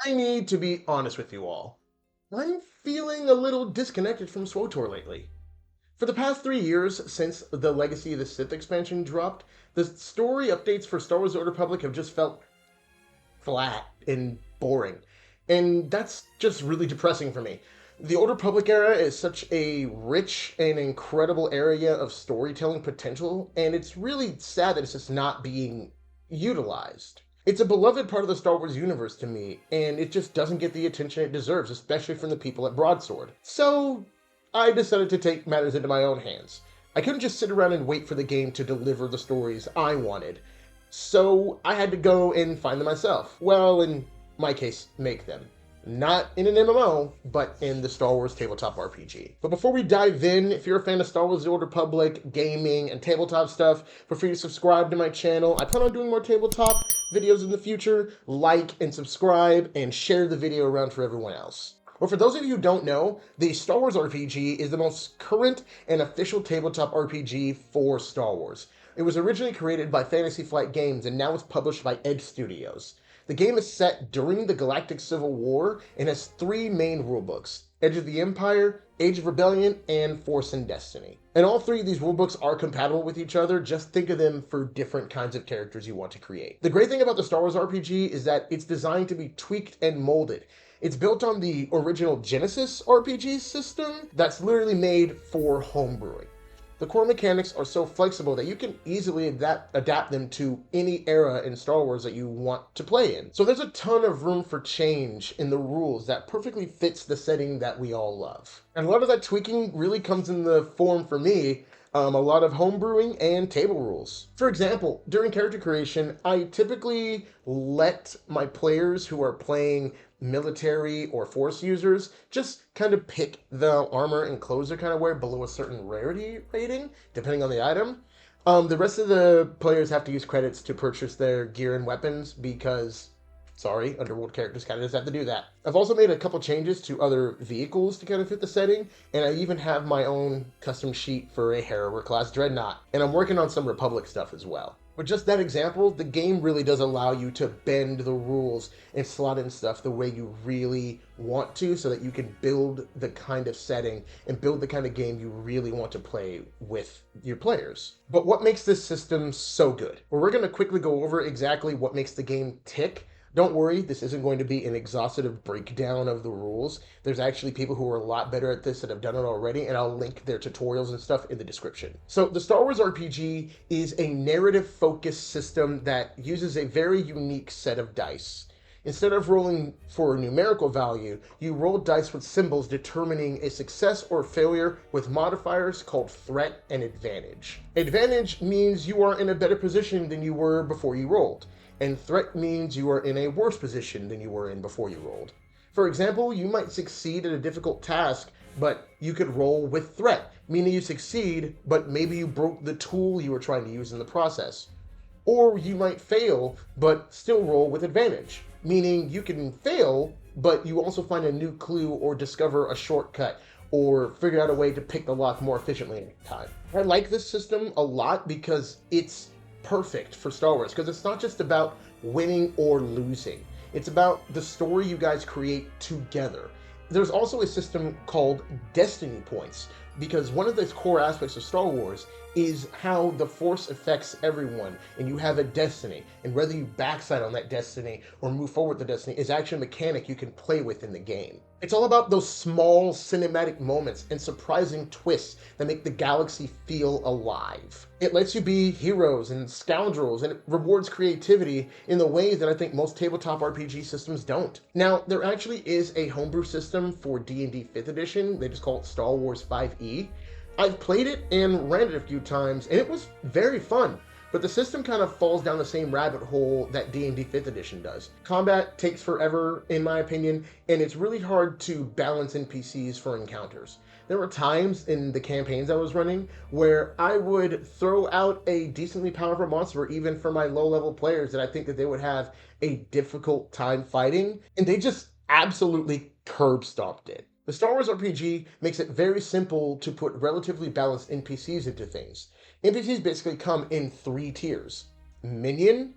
I need to be honest with you all. I'm feeling a little disconnected from SWTOR lately. For the past 3 years, since the Legacy of the Sith expansion dropped, the story updates for Star Wars The Old Republic have just felt flat and boring. And that's just really depressing for me. The Old Republic era is such a rich and incredible area of storytelling potential, and it's really sad that it's just not being utilized. It's a beloved part of the Star Wars universe to me, and it just doesn't get the attention it deserves, especially from the people at Broadsword. So, I decided to take matters into my own hands. I couldn't just sit around and wait for the game to deliver the stories I wanted. So, I had to go and find them myself. Well, in my case, make them. Not in an MMO, but in the Star Wars tabletop RPG. But before we dive in, if you're a fan of Star Wars The Old Republic, gaming, and tabletop stuff, feel free to subscribe to my channel. I plan on doing more tabletop videos in the future. Like and subscribe, and share the video around for everyone else. Well, for those of you who don't know, the Star Wars RPG is the most current and official tabletop RPG for Star Wars. It was originally created by Fantasy Flight Games, and now it's published by Edge Studios. The game is set during the Galactic Civil War and has three main rulebooks: Edge of the Empire, Age of Rebellion, and Force and Destiny. And all three of these rulebooks are compatible with each other, just think of them for different kinds of characters you want to create. The great thing about the Star Wars RPG is that it's designed to be tweaked and molded. It's built on the original Genesis RPG system that's literally made for homebrewing. The core mechanics are so flexible that you can easily adapt them to any era in Star Wars that you want to play in. So there's a ton of room for change in the rules that perfectly fits the setting that we all love. And a lot of that tweaking really comes in the form, for me, a lot of homebrewing and table rules. For example, during character creation, I typically let my players who are playing military or force users just kind of pick the armor and clothes they kind of wear below a certain rarity rating, depending on the item. The rest of the players have to use credits to purchase their gear and weapons because, sorry, Underworld characters kind of just have to do that. I've also made a couple changes to other vehicles to kind of fit the setting, and I even have my own custom sheet for a Harrower class Dreadnought, and I'm working on some Republic stuff as well. With just that example, the game really does allow you to bend the rules and slot in stuff the way you really want to so that you can build the kind of setting and build the kind of game you really want to play with your players. But what makes this system so good? Well, we're going to quickly go over exactly what makes the game tick. Don't worry, this isn't going to be an exhaustive breakdown of the rules. There's actually people who are a lot better at this that have done it already, and I'll link their tutorials and stuff in the description. So the Star Wars RPG is a narrative-focused system that uses a very unique set of dice. Instead of rolling for a numerical value, you roll dice with symbols determining a success or failure with modifiers called threat and advantage. Advantage means you are in a better position than you were before you rolled, and threat means you are in a worse position than you were in before you rolled. For example, you might succeed at a difficult task, but you could roll with threat, meaning you succeed, but maybe you broke the tool you were trying to use in the process. Or you might fail, but still roll with advantage, meaning you can fail, but you also find a new clue or discover a shortcut or figure out a way to pick the lock more efficiently in time. I like this system a lot because it's perfect for Star Wars, because it's not just about winning or losing. It's about the story you guys create together. There's also a system called Destiny Points, because one of the core aspects of Star Wars is how the Force affects everyone, and you have a destiny, and whether you backslide on that destiny or move forward with the destiny is actually a mechanic you can play with in the game. It's all about those small cinematic moments and surprising twists that make the galaxy feel alive. It lets you be heroes and scoundrels, and it rewards creativity in the way that I think most tabletop RPG systems don't. Now, there actually is a homebrew system for D&D 5th edition. They just call it Star Wars 5e. I've played it and ran it a few times, and it was very fun. But the system kind of falls down the same rabbit hole that D&D 5th edition does. Combat takes forever, in my opinion, and it's really hard to balance NPCs for encounters. There were times in the campaigns I was running where I would throw out a decently powerful monster, even for my low-level players, that I think that they would have a difficult time fighting, and they just absolutely curb stomped it. The Star Wars RPG makes it very simple to put relatively balanced NPCs into things. NPCs basically come in 3 tiers: minion,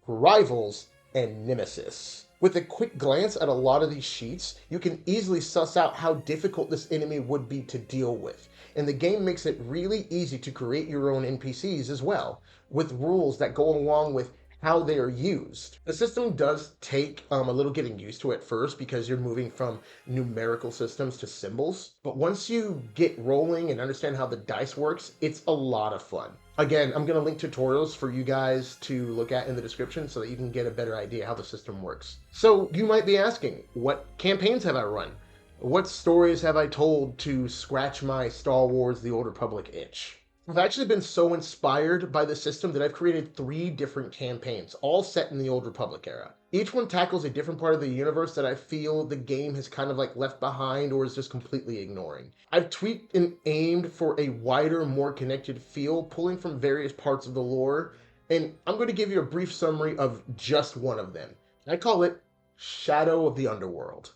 rivals, and nemesis. With a quick glance at a lot of these sheets, you can easily suss out how difficult this enemy would be to deal with. And the game makes it really easy to create your own NPCs as well, with rules that go along with how they are used. The system does take a little getting used to at first because you're moving from numerical systems to symbols. But once you get rolling and understand how the dice works, it's a lot of fun. Again, I'm going to link tutorials for you guys to look at in the description so that you can get a better idea how the system works. So you might be asking, what campaigns have I run? What stories have I told to scratch my Star Wars The Old Republic itch? I've actually been so inspired by the system that I've created 3 different campaigns, all set in the Old Republic era. Each one tackles a different part of the universe that I feel the game has kind of like left behind or is just completely ignoring. I've tweaked and aimed for a wider, more connected feel, pulling from various parts of the lore, and I'm going to give you a brief summary of just one of them. I call it Shadow of the Underworld.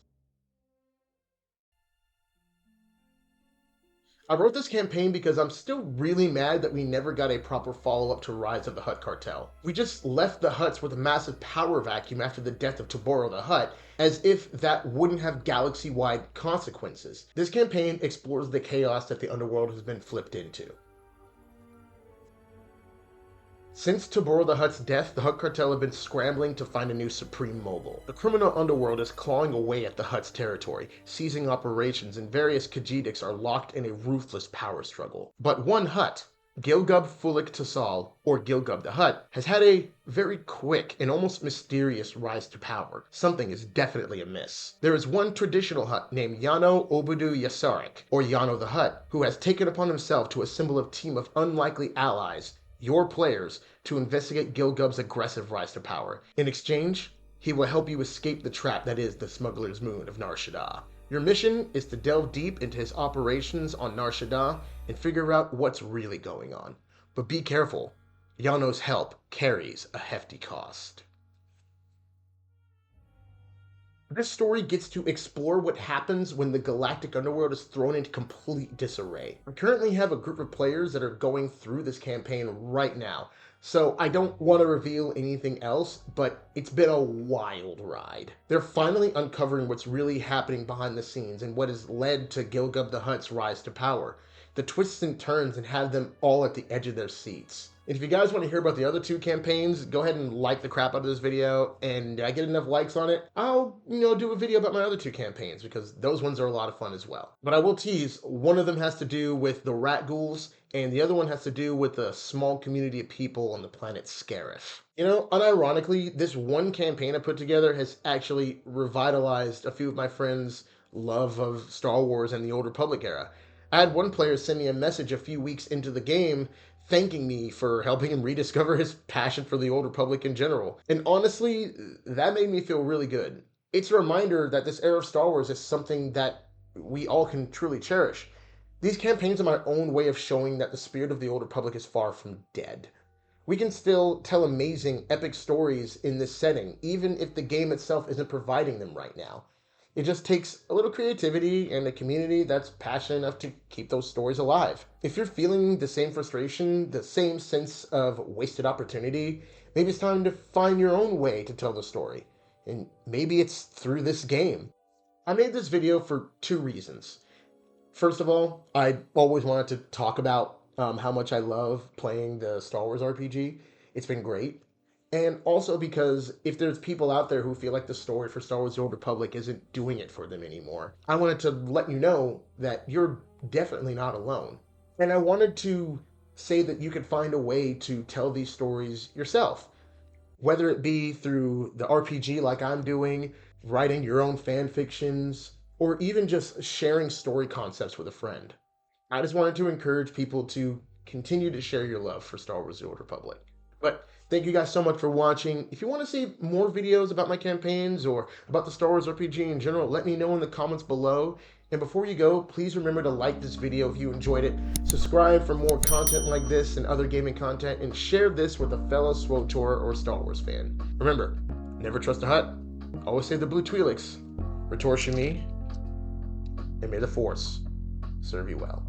I wrote this campaign because I'm still really mad that we never got a proper follow-up to Rise of the Hutt Cartel. We just left the Hutts with a massive power vacuum after the death of Taboro the Hutt, as if that wouldn't have galaxy-wide consequences. This campaign explores the chaos that the underworld has been flipped into. Since Taboro the Hutt's death, the Hutt Cartel have been scrambling to find a new supreme mogul. The criminal underworld is clawing away at the Hutt's territory, seizing operations, and various Khajiitics are locked in a ruthless power struggle. But one Hutt, Gilgub Fulik Tassal, or Gilgub the Hutt, has had a very quick and almost mysterious rise to power. Something is definitely amiss. There is one traditional Hutt named Yano Obudu Yasarik, or Yano the Hutt, who has taken upon himself to assemble a team of unlikely allies, your players, to investigate Gilgub's aggressive rise to power. In exchange, he will help you escape the trap that is the Smuggler's Moon of Nar Shaddaa. Your mission is to delve deep into his operations on Nar Shaddaa and figure out what's really going on. But be careful, Yano's help carries a hefty cost. This story gets to explore what happens when the galactic underworld is thrown into complete disarray. I currently have a group of players that are going through this campaign right now, so I don't want to reveal anything else, but it's been a wild ride. They're finally uncovering what's really happening behind the scenes and what has led to Gilgub the Hutt's rise to power. The twists and turns and have them all at the edge of their seats. And if you guys want to hear about the other 2 campaigns, go ahead and like the crap out of this video, and I get enough likes on it, I'll, do a video about my other 2 campaigns, because those ones are a lot of fun as well. But I will tease, one of them has to do with the rat ghouls, and the other one has to do with a small community of people on the planet Scarif. Unironically, this one campaign I put together has actually revitalized a few of my friends' love of Star Wars and the Old Republic era. I had one player send me a message a few weeks into the game thanking me for helping him rediscover his passion for the Old Republic in general. And honestly, that made me feel really good. It's a reminder that this era of Star Wars is something that we all can truly cherish. These campaigns are my own way of showing that the spirit of the Old Republic is far from dead. We can still tell amazing, epic stories in this setting, even if the game itself isn't providing them right now. It just takes a little creativity and a community that's passionate enough to keep those stories alive. If you're feeling the same frustration, the same sense of wasted opportunity, maybe it's time to find your own way to tell the story. And maybe it's through this game. I made this video for 2 reasons. First of all, I always wanted to talk about how much I love playing the Star Wars RPG. It's been great. And also because if there's people out there who feel like the story for Star Wars The Old Republic isn't doing it for them anymore, I wanted to let you know that you're definitely not alone. And I wanted to say that you could find a way to tell these stories yourself. Whether it be through the RPG like I'm doing, writing your own fan fictions, or even just sharing story concepts with a friend. I just wanted to encourage people to continue to share your love for Star Wars The Old Republic. But thank you guys so much for watching. If you want to see more videos about my campaigns or about the Star Wars RPG in general, let me know in the comments below. And before you go, please remember to like this video if you enjoyed it, subscribe for more content like this and other gaming content, and share this with a fellow SWTOR or Star Wars fan. Remember, never trust a Hutt, always save the blue Twi'leks, Retor Shmi, and may the Force serve you well.